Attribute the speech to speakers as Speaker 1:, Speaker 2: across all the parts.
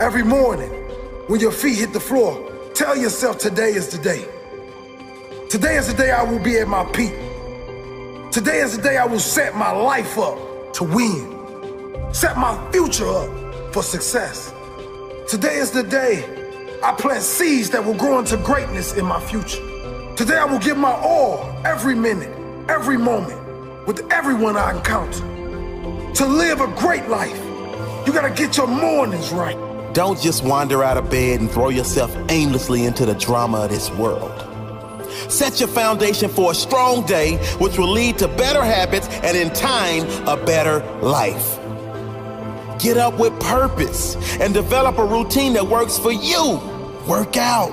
Speaker 1: Every morning, when your feet hit the floor, tell yourself today is the day. Today is the day I will be at my peak. Today is the day I will set my life up to win. Set my future up for success. Today is the day I plant seeds that will grow into greatness in my future. Today I will give my all every minute, every moment, with everyone I encounter. To live a great life, you gotta get your mornings right.
Speaker 2: Don't just wander out of bed and throw yourself aimlessly into the drama of this world. Set your foundation for a strong day, which will lead to better habits and in time, a better life. Get up with purpose and develop a routine that works for you. Work out.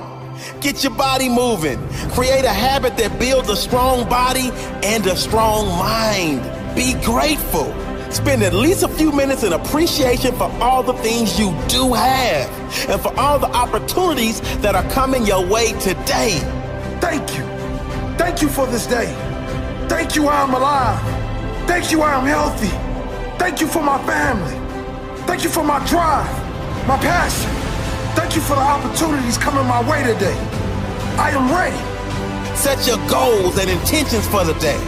Speaker 2: Get your body moving. Create a habit that builds a strong body and a strong mind. Be grateful. Spend at least a few minutes in appreciation for all the things you do have and for all the opportunities that are coming your way today.
Speaker 1: Thank you. Thank you for this day. Thank you I'm alive. Thank you I'm healthy. Thank you for my family. Thank you for my drive, my passion. Thank you for the opportunities coming my way today. I am ready.
Speaker 2: Set your goals and intentions for the day.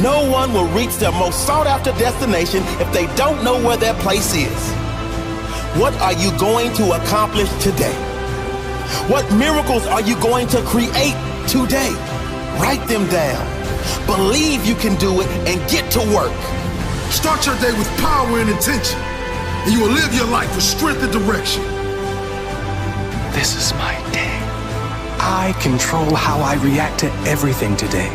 Speaker 2: No one will reach their most sought-after destination if they don't know where their place is. What are you going to accomplish today? What miracles are you going to create today? Write them down. Believe you can do it and get to work.
Speaker 1: Start your day with power and intention, and you will live your life with strength and direction.
Speaker 3: This is my day. I control how I react to everything today.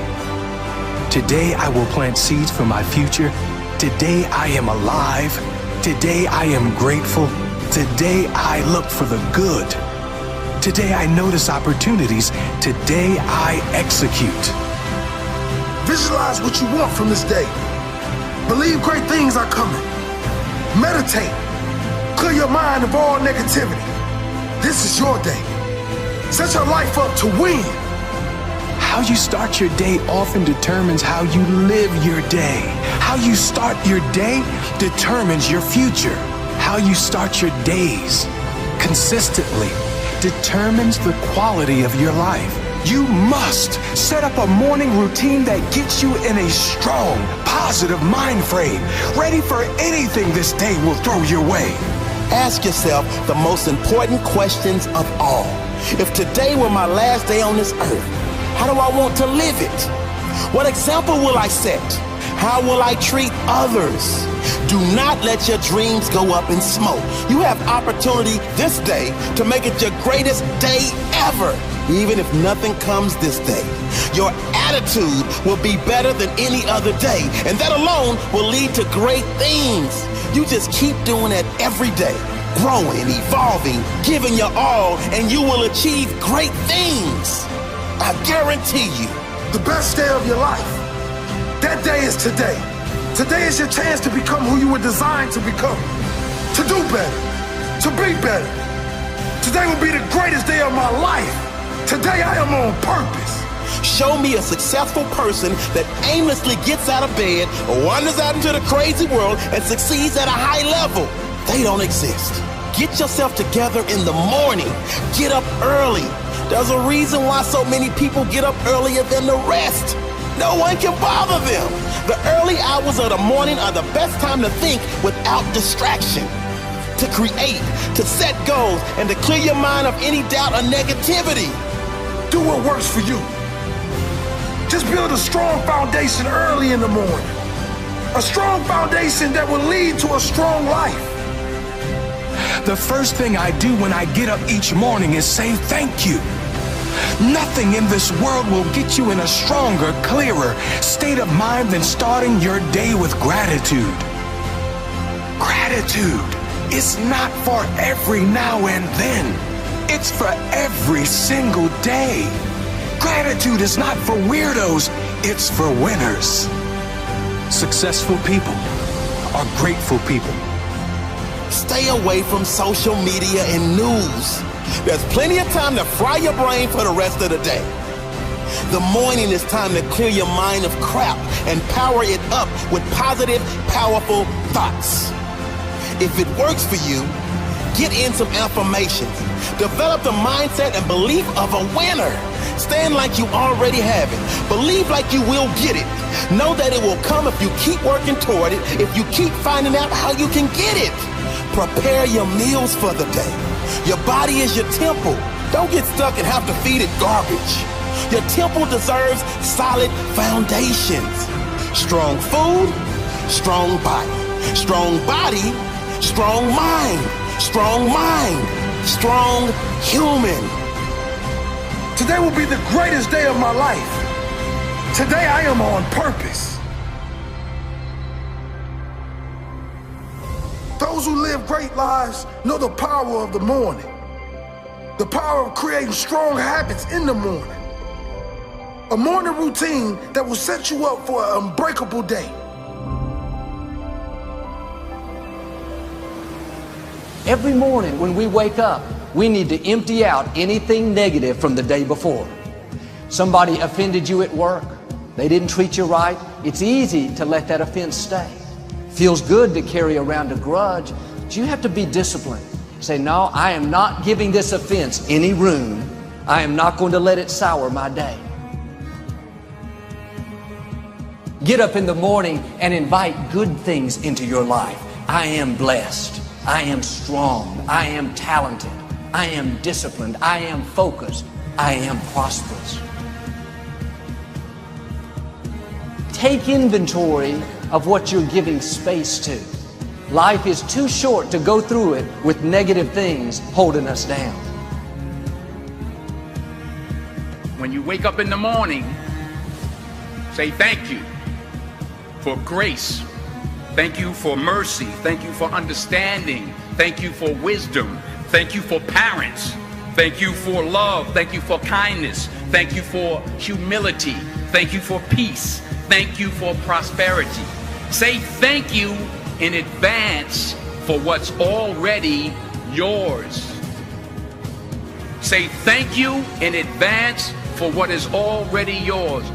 Speaker 3: Today I will plant seeds for my future. Today I am alive. Today I am grateful. Today I look for the good. Today I notice opportunities. Today I execute.
Speaker 1: Visualize what you want from this day. Believe great things are coming. Meditate. Clear your mind of all negativity. This is your day. Set your life up to win.
Speaker 3: How you start your day often determines how you live your day. How you start your day determines your future. How you start your days consistently determines the quality of your life. You must set up a morning routine that gets you in a strong, positive mind frame, ready for anything this day will throw your way.
Speaker 2: Ask yourself the most important questions of all. If today were my last day on this earth, how do I want to live it? What example will I set? How will I treat others? Do not let your dreams go up in smoke. You have opportunity this day to make it your greatest day ever, even if nothing comes this day. Your attitude will be better than any other day, and that alone will lead to great things. You just keep doing it every day, growing, evolving, giving your all, and you will achieve great things. I guarantee you.
Speaker 1: The best day of your life. That day is today. Today is your chance to become who you were designed to become. To do better. To be better. Today will be the greatest day of my life. Today I am on purpose.
Speaker 2: Show me a successful person that aimlessly gets out of bed, wanders out into the crazy world, and succeeds at a high level. They don't exist. Get yourself together in the morning. Get up early. There's a reason why so many people get up earlier than the rest. No one can bother them. The early hours of the morning are the best time to think without distraction, to create, to set goals, and to clear your mind of any doubt or negativity.
Speaker 1: Do what works for you. Just build a strong foundation early in the morning. A strong foundation that will lead to a strong life.
Speaker 3: The first thing I do when I get up each morning is say thank you. Nothing in this world will get you in a stronger, clearer state of mind than starting your day with gratitude. Gratitude is not for every now and then. It's for every single day. Gratitude is not for weirdos, it's for winners. Successful people are grateful people.
Speaker 2: Stay away from social media and news. There's plenty of time to fry your brain for the rest of the day. The morning is time to clear your mind of crap and power it up with positive, powerful thoughts. If it works for you, Get in some affirmations. Develop the mindset and belief of a winner. Stand like you already have it. Believe like you will get it. Know that it will come if you keep working toward it, if you keep finding out how you can get it. Prepare your meals for the day. Your body is your temple. Don't get stuck and have to feed it garbage. Your temple deserves solid foundations. Strong food, strong body. Strong body, strong mind. Strong mind, strong human.
Speaker 1: Today will be the greatest day of my life. Today I am on purpose. Those who live great lives know the power of the morning. The power of creating strong habits in the morning. A morning routine that will set you up for an unbreakable day.
Speaker 4: Every morning when we wake up, we need to empty out anything negative from the day before. Somebody offended you at work. They didn't treat you right. It's easy to let that offense stay. Feels good to carry around a grudge, but you have to be disciplined. Say, no, I am not giving this offense any room. I am not going to let it sour my day. Get up in the morning and invite good things into your life. I am blessed. I am strong. I am talented. I am disciplined. I am focused. I am prosperous. Take inventory of what you're giving space to. Life is too short to go through it with negative things holding us down.
Speaker 5: When you wake up in the morning, say thank you for grace. Thank you for mercy. Thank you for understanding. Thank you for wisdom. Thank you for parents. Thank you for love. Thank you for kindness. Thank you for humility. Thank you for peace. Thank you for prosperity. Say thank you in advance for what's already yours. Say thank you in advance for what is already yours.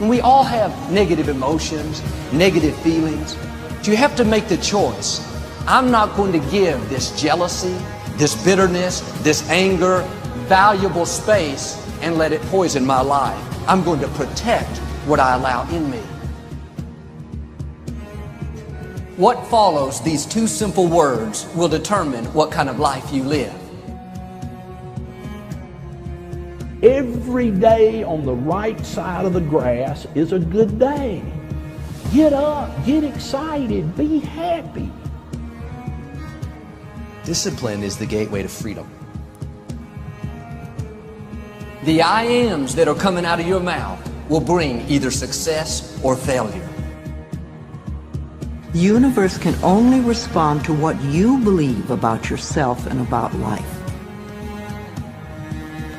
Speaker 4: We all have negative emotions, negative feelings. But you have to make the choice. I'm not going to give this jealousy, this bitterness, this anger, valuable space and let it poison my life. I'm going to protect what I allow in me. What follows these two simple words will determine what kind of life you live.
Speaker 6: Every day on the right side of the grass is a good day. Get up, get excited, be happy.
Speaker 7: Discipline is the gateway to freedom.
Speaker 4: The I ams that are coming out of your mouth will bring either success or failure.
Speaker 8: The universe can only respond to what you believe about yourself and about life.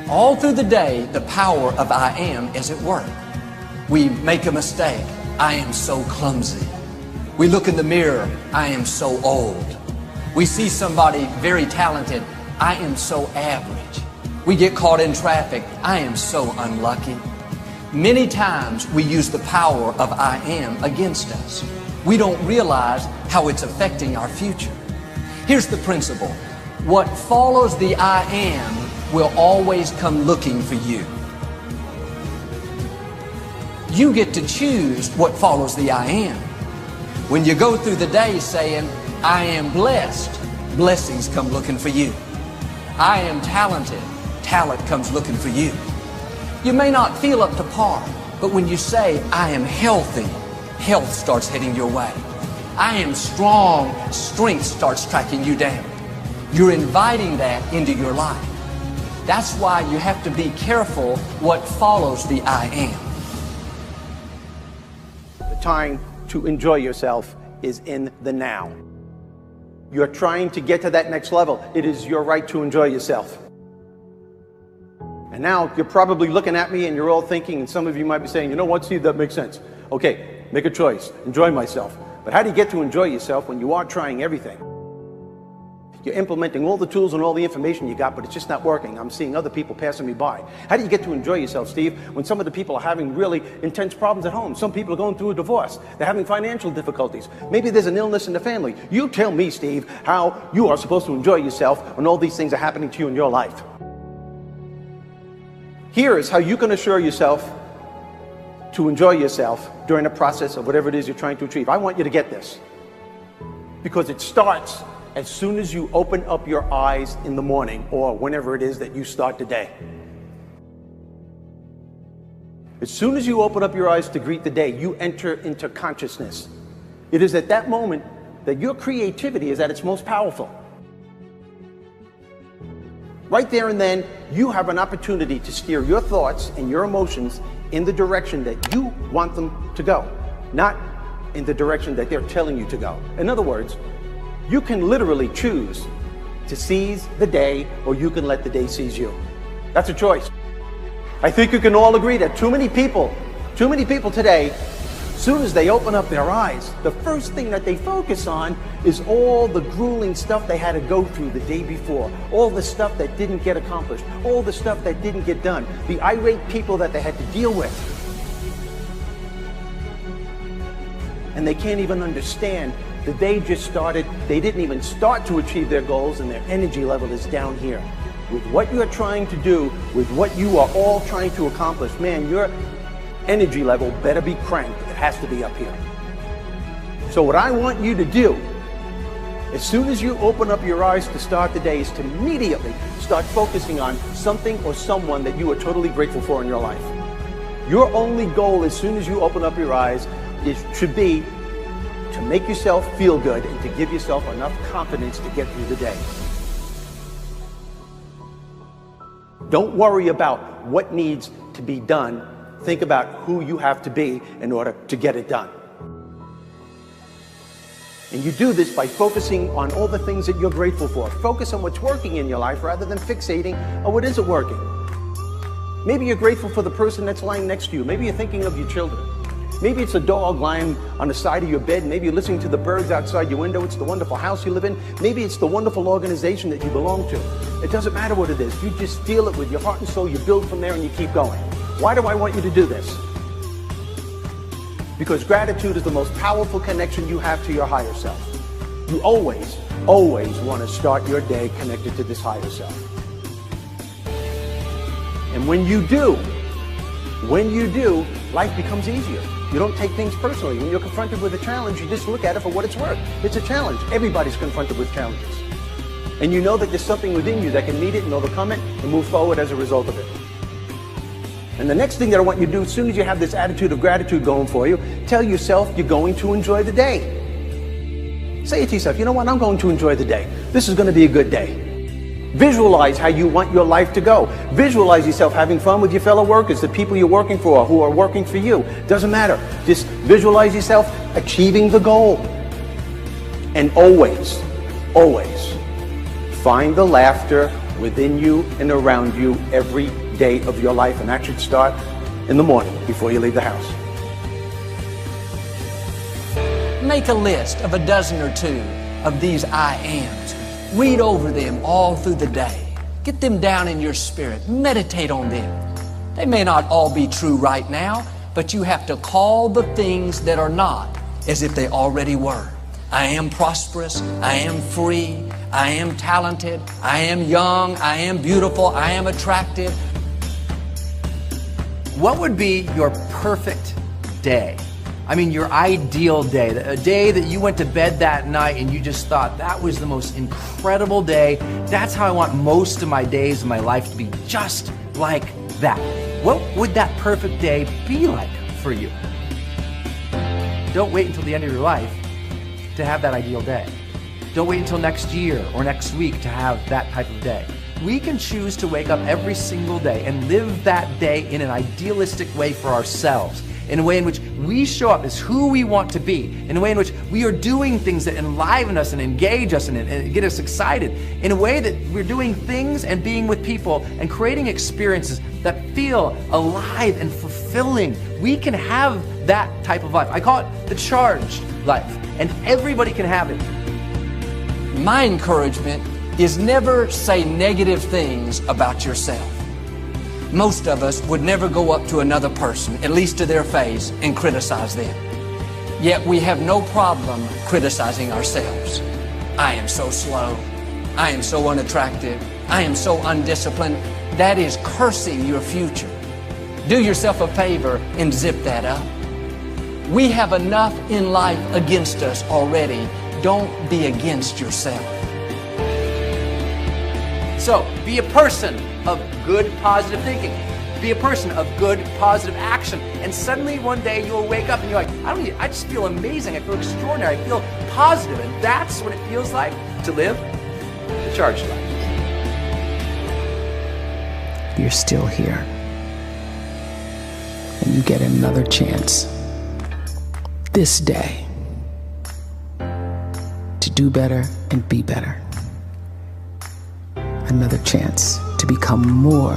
Speaker 4: All through the day, the power of I am is at work. We make a mistake. I am so clumsy. We look in the mirror. I am so old. We see somebody very talented. I am so average. We get caught in traffic. I am so unlucky. Many times we use the power of I am against us. We don't realize how it's affecting our future. Here's the principle. What follows the I am will always come looking for you. You get to choose what follows the I am. When you go through the day saying, I am blessed, blessings come looking for you. I am talented, talent comes looking for you. You may not feel up to par, but when you say, I am healthy, health starts heading your way. I am strong, strength starts tracking you down. You're inviting that into your life. That's why you have to be careful what follows the I am.
Speaker 9: The time to enjoy yourself is in the now. You're trying to get to that next level. It is your right to enjoy yourself. And now you're probably looking at me and you're all thinking, and some of you might be saying, you know what, Steve, that makes sense. Okay, make a choice, enjoy myself. But how do you get to enjoy yourself when you are trying everything? You're implementing all the tools and all the information you got, but it's just not working. I'm seeing other people passing me by. How do you get to enjoy yourself, Steve, when some of the people are having really intense problems at home? Some people are going through a divorce. They're having financial difficulties. Maybe there's an illness in the family. You tell me, Steve, how you are supposed to enjoy yourself when all these things are happening to you in your life. Here is how you can assure yourself to enjoy yourself during the process of whatever it is you're trying to achieve. I want you to get this, because it starts as soon as you open up your eyes in the morning, or whenever it is that you start the day. As soon as you open up your eyes to greet the day, you enter into consciousness. It is at that moment that your creativity is at its most powerful. Right there and then, you have an opportunity to steer your thoughts and your emotions in the direction that you want them to go, not in the direction that they're telling you to go. In other words, you can literally choose to seize the day, or you can let the day seize you. That's a choice. I think you can all agree that too many people today, as soon as they open up their eyes, the first thing that they focus on is all the grueling stuff they had to go through the day before, all the stuff that didn't get accomplished, all the stuff that didn't get done, the irate people that they had to deal with. And they can't even understand that they just started, they didn't even start to achieve their goals, and their energy level is down here. With what you're trying to do, with what you are all trying to accomplish, man, your energy level better be cranked. It has to be up here. So what I want you to do, as soon as you open up your eyes to start the day, is to immediately start focusing on something or someone that you are totally grateful for in your life. Your only goal as soon as you open up your eyes should be to make yourself feel good and to give yourself enough confidence to get through the day. Don't worry about what needs to be done. Think about who you have to be in order to get it done. And you do this by focusing on all the things that you're grateful for. Focus on what's working in your life rather than fixating on what isn't working. Maybe you're grateful for the person that's lying next to you. Maybe you're thinking of your children. Maybe it's a dog lying on the side of your bed. Maybe you're listening to the birds outside your window. It's the wonderful house you live in. Maybe it's the wonderful organization that you belong to. It doesn't matter what it is. You just feel it with your heart and soul. You build from there and you keep going. Why do I want you to do this? Because gratitude is the most powerful connection you have to your higher self. You always, always want to start your day connected to this higher self. And when you do, life becomes easier. You don't take things personally. When you're confronted with a challenge, you just look at it for what it's worth. It's a challenge. Everybody's confronted with challenges. And you know that there's something within you that can meet it and overcome it and move forward as a result of it. And the next thing that I want you to do, as soon as you have this attitude of gratitude going for you, tell yourself you're going to enjoy the day. Say it to yourself, you know what, I'm going to enjoy the day. This is going to be a good day. Visualize how you want your life to go. Visualize yourself having fun with your fellow workers, the people you're working for, who are working for you. Doesn't matter. Just visualize yourself achieving the goal. And always, always find the laughter within you and around you every day of your life. And that should start in the morning before you leave the house.
Speaker 4: Make a list of a dozen or two of these I ams. Read over them all through the day. Get them down in your spirit. Meditate on them. They may not all be true right now, but you have to call the things that are not as if they already were. I am prosperous. I am free. I am talented. I am young. I am beautiful. I am attractive.
Speaker 7: What would be your perfect day? I mean, your ideal day, a day that you went to bed that night and you just thought that was the most incredible day. That's how I want most of my days of my life to be, just like that. What would that perfect day be like for you? Don't wait until the end of your life to have that ideal day. Don't wait until next year or next week to have that type of day. We can choose to wake up every single day and live that day in an idealistic way for ourselves, in a way in which we show up as who we want to be, in a way in which we are doing things that enliven us and engage us and get us excited, in a way that we're doing things and being with people and creating experiences that feel alive and fulfilling. We can have that type of life. I call it the charged life, and everybody can have it.
Speaker 4: My encouragement is never say negative things about yourself. Most of us would never go up to another person, at least to their face, and criticize them. Yet we have no problem criticizing ourselves. I am so slow. I am so unattractive. I am so undisciplined. That is cursing your future. Do yourself a favor and zip that up. We have enough in life against us already. Don't be against yourself.
Speaker 7: So, be a person of good, positive thinking. Be a person of good, positive action. And suddenly one day you'll wake up and you're like, I just feel amazing. I feel extraordinary. I feel positive. And that's what it feels like to live the charged life.
Speaker 10: You're still here. And you get another chance this day to do better and be better. Another chance to become more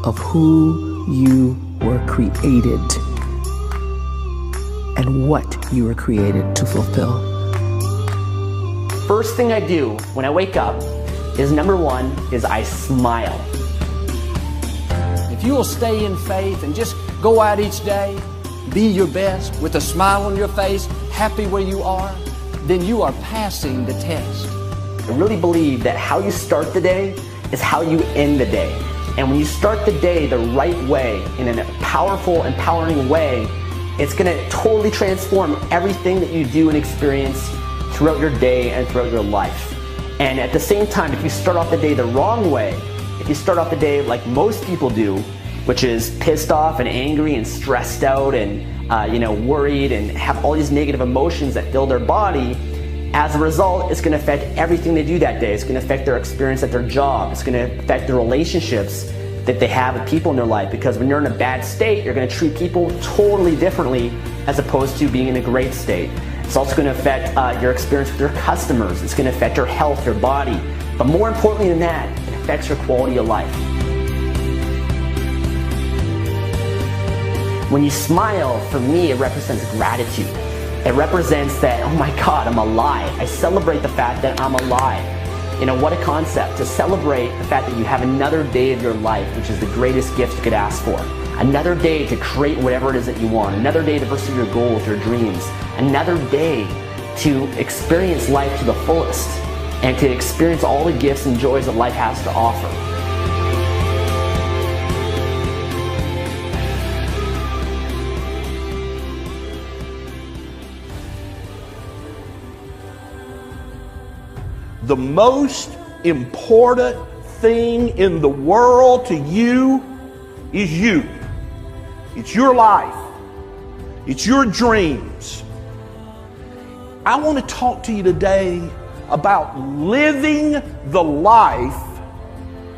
Speaker 10: of who you were created and what you were created to fulfill.
Speaker 11: First thing I do when I wake up is number one is I smile.
Speaker 4: If you will stay in faith and just go out each day, be your best with a smile on your face, happy where you are, then you are passing the test.
Speaker 11: I really believe that how you start the day is how you end the day. And when you start the day the right way, in a powerful, empowering way, it's going to totally transform everything that you do and experience throughout your day and throughout your life. And at the same time, if you start off the day the wrong way, if you start off the day like most people do, which is pissed off and angry and stressed out and worried and have all these negative emotions that fill their body, as a result, it's going to affect everything they do that day. It's going to affect their experience at their job. It's going to affect the relationships that they have with people in their life, because when you're in a bad state, you're going to treat people totally differently as opposed to being in a great state. It's also going to affect your experience with your customers. It's going to affect your health, your body. But more importantly than that, it affects your quality of life. When you smile, for me, it represents gratitude. It represents that, oh my God, I'm alive. I celebrate the fact that I'm alive. What a concept, to celebrate the fact that you have another day of your life, which is the greatest gift you could ask for. Another day to create whatever it is that you want. Another day to pursue your goals, your dreams. Another day to experience life to the fullest and to experience all the gifts and joys that life has to offer.
Speaker 12: The most important thing in the world to you is you. It's your life. It's your dreams. I want to talk to you today about living the life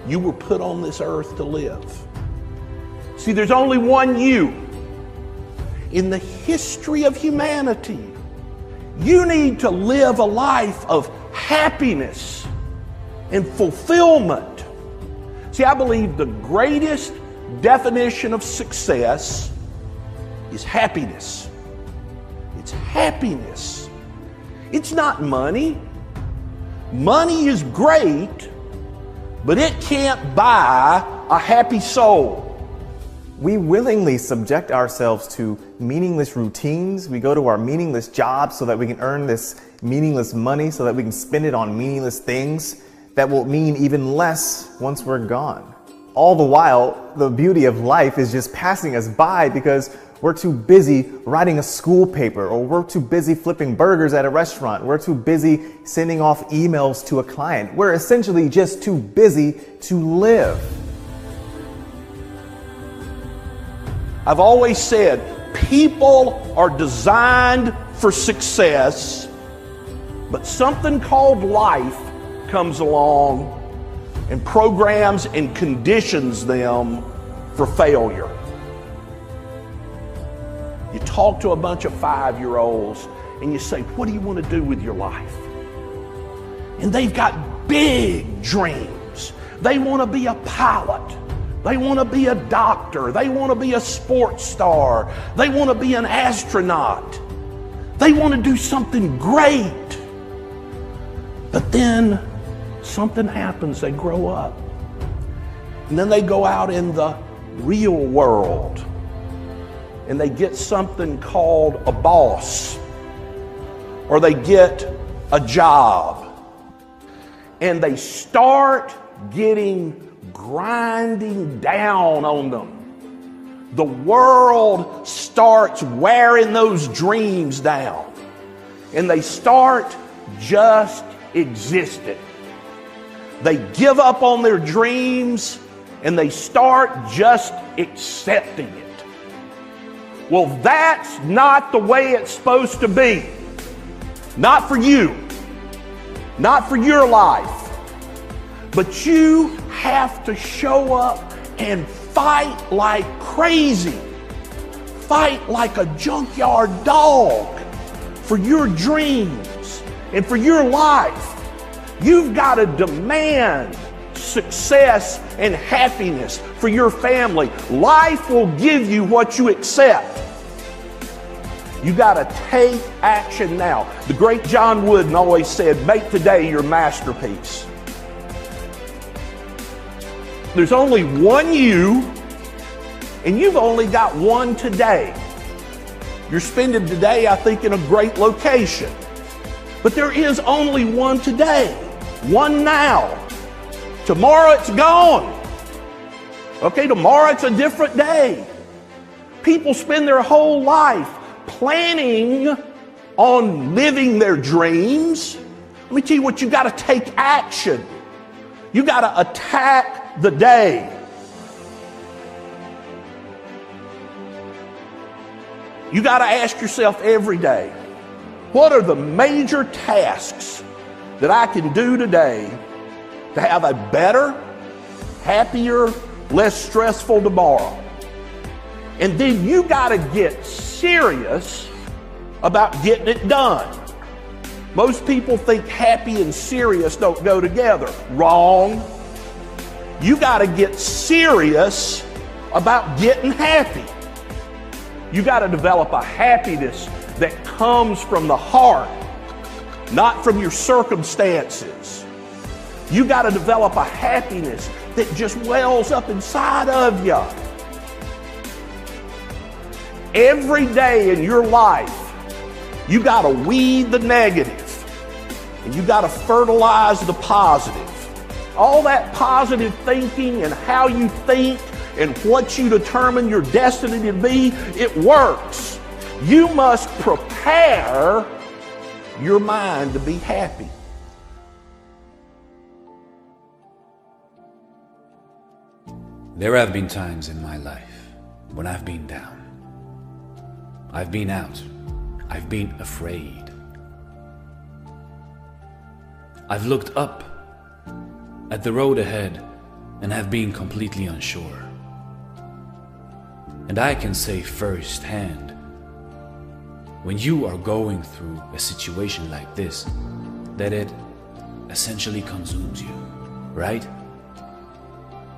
Speaker 12: you were put on this earth to live. See, there's only one you. In the history of humanity, you need to live a life of happiness and fulfillment. See, I believe the greatest definition of success is happiness. It's happiness. It's not money. Money is great, but it can't buy a happy soul.
Speaker 13: We willingly subject ourselves to meaningless routines. We go to our meaningless jobs so that we can earn this meaningless money, so that we can spend it on meaningless things that will mean even less once we're gone. All the while, the beauty of life is just passing us by because we're too busy writing a school paper, or we're too busy flipping burgers at a restaurant. We're too busy sending off emails to a client. We're essentially just too busy to live.
Speaker 12: I've always said people are designed for success, but something called life comes along and programs and conditions them for failure. You talk to a bunch of 5-year-olds and you say, what do you want to do with your life? And they've got big dreams. They want to be a pilot. They want to be a doctor. They want to be a sports star. They want to be an astronaut. They want to do something great. But then something happens, they grow up. And then they go out in the real world and they get something called a boss, or they get a job, and they start grinding down on them. The world starts wearing those dreams down, and they start just existing. They give up on their dreams and they start just accepting it. Well, that's not the way it's supposed to be. Not for you. Not for your life. But you have to show up and fight like crazy. Fight like a junkyard dog for your dreams and for your life. You've got to demand success and happiness for your family. Life will give you what you accept. You got to take action now. The great John Wooden always said, make today your masterpiece. There's only one you, and you've only got one today. You're spending today, I think, in a great location. But there is only one today, one now. Tomorrow it's gone. Okay, tomorrow it's a different day. People spend their whole life planning on living their dreams. Let me tell you what, you got to take action. You got to attack the day. You got to ask yourself every day, what are the major tasks that I can do today to have a better, happier, less stressful tomorrow? And then you got to get serious about getting it done. Most people think happy and serious don't go together. Wrong. You got to get serious about getting happy. You got to develop a happiness that comes from the heart, not from your circumstances. You got to develop a happiness that just wells up inside of you. Every day in your life, you got to weed the negative and you got to fertilize the positive. All that positive thinking and how you think and what you determine your destiny to be, it works. You must prepare your mind to be happy.
Speaker 14: There have been times in my life when I've been down. I've been out. I've been afraid. I've looked up at the road ahead and have been completely unsure. And I can say firsthand, when you are going through a situation like this, that it essentially consumes you, right?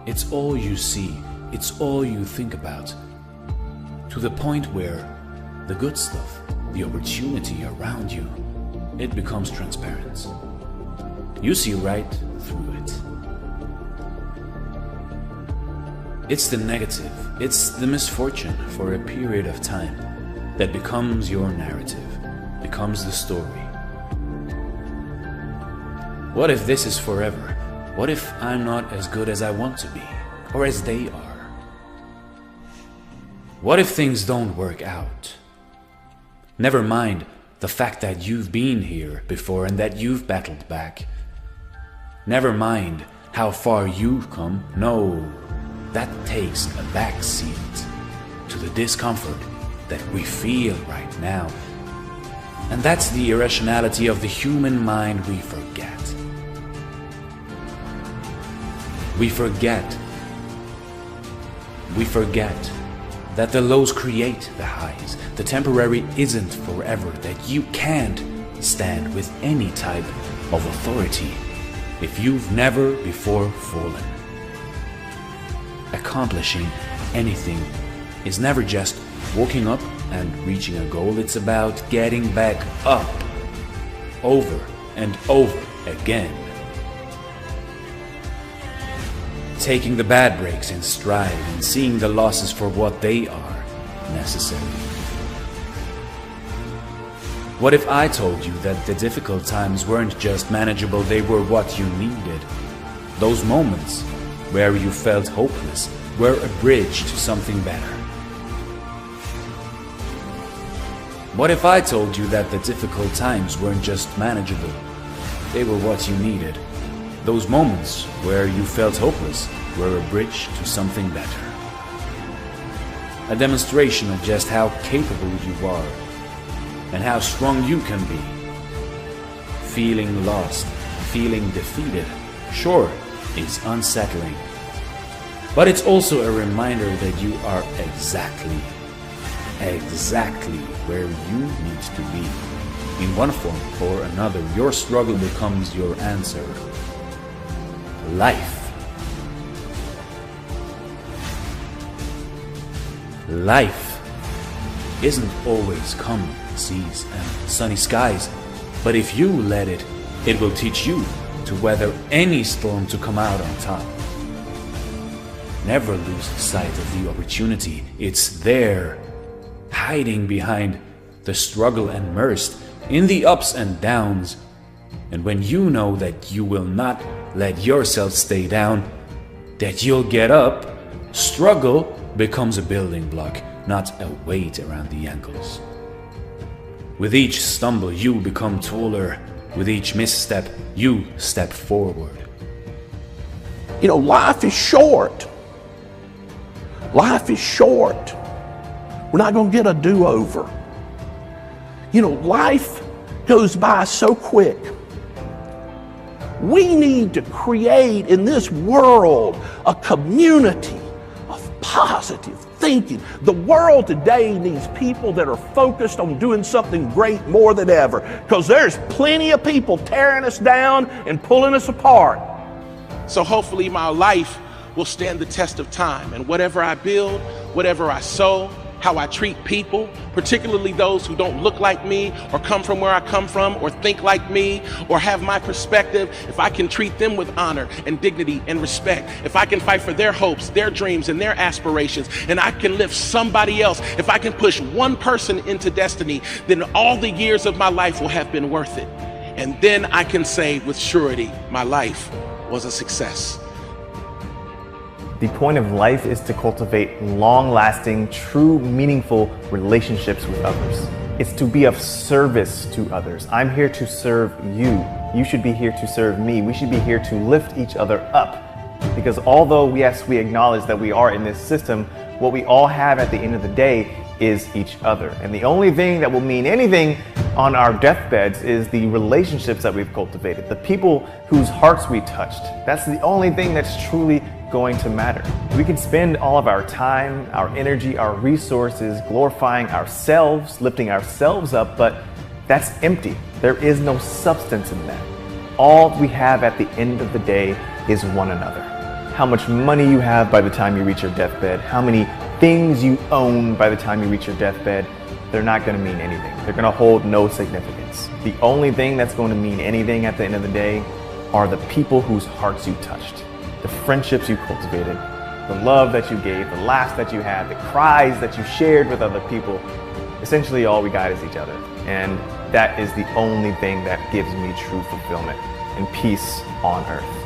Speaker 14: It's all you see, it's all you think about, to the point where the good stuff, the opportunity around you, it becomes transparent. You see right through it. It's the negative, it's the misfortune for a period of time that becomes your narrative, becomes the story. What if this is forever? What if I'm not as good as I want to be, or as they are? What if things don't work out? Never mind the fact that you've been here before and that you've battled back. Never mind how far you've come. No, that takes a back seat to the discomfort that we feel right now. And that's the irrationality of the human mind we forget. We forget that the lows create the highs. The temporary isn't forever, that you can't stand with any type of authority if you've never before fallen. Accomplishing anything is never just waking up and reaching a goal. It's about getting back up over and over again. Taking the bad breaks in stride and seeing the losses for what they are, necessary. What if I told you that the difficult times weren't just manageable, they were what you needed? Those moments where you felt hopeless were a bridge to something better. What if I told you that the difficult times weren't just manageable, they were what you needed? Those moments where you felt hopeless were a bridge to something better. A demonstration of just how capable you are and how strong you can be. Feeling lost, feeling defeated, sure, is unsettling. But it's also a reminder that you are exactly where you need to be. In one form or another, your struggle becomes your answer. Life. Life isn't always calm seas and sunny skies, but if you let it, it will teach you to weather any storm to come out on top. Never lose sight of the opportunity. It's there, hiding behind the struggle and immersed in the ups and downs. And when you know that you will not let yourself stay down, that you'll get up, struggle becomes a building block, not a weight around the ankles. With each stumble, you become taller. With each misstep, you step forward.
Speaker 12: You know, life is short. Life is short. We're not going to get a do-over. You know, life goes by so quick. We need to create in this world a community of positive thinking. The world today needs people that are focused on doing something great more than ever, because there's plenty of people tearing us down and pulling us apart.
Speaker 15: So hopefully my life will stand the test of time, and whatever I build, whatever I sow, how I treat people, particularly those who don't look like me or come from where I come from or think like me or have my perspective, if I can treat them with honor and dignity and respect, if I can fight for their hopes, their dreams and their aspirations, and I can lift somebody else, if I can push one person into destiny, then all the years of my life will have been worth it. And then I can say with surety, my life was a success.
Speaker 13: The point of life is to cultivate long-lasting, true, meaningful relationships with others. It's to be of service to others. I'm here to serve you. You should be here to serve me. We should be here to lift each other up. Because although, yes, we acknowledge that we are in this system, what we all have at the end of the day is each other. And the only thing that will mean anything on our deathbeds is the relationships that we've cultivated, the people whose hearts we touched. That's the only thing that's truly going to matter. We can spend all of our time, our energy, our resources glorifying ourselves, lifting ourselves up, but that's empty. There is no substance in that. All we have at the end of the day is one another. How much money you have by the time you reach your deathbed, how many things you own by the time you reach your deathbed, they're not going to mean anything. They're going to hold no significance. The only thing that's going to mean anything at the end of the day are the people whose hearts you touched, the friendships you cultivated, the love that you gave, the laughs that you had, the cries that you shared with other people. Essentially, all we got is each other. And that is the only thing that gives me true fulfillment and peace on earth.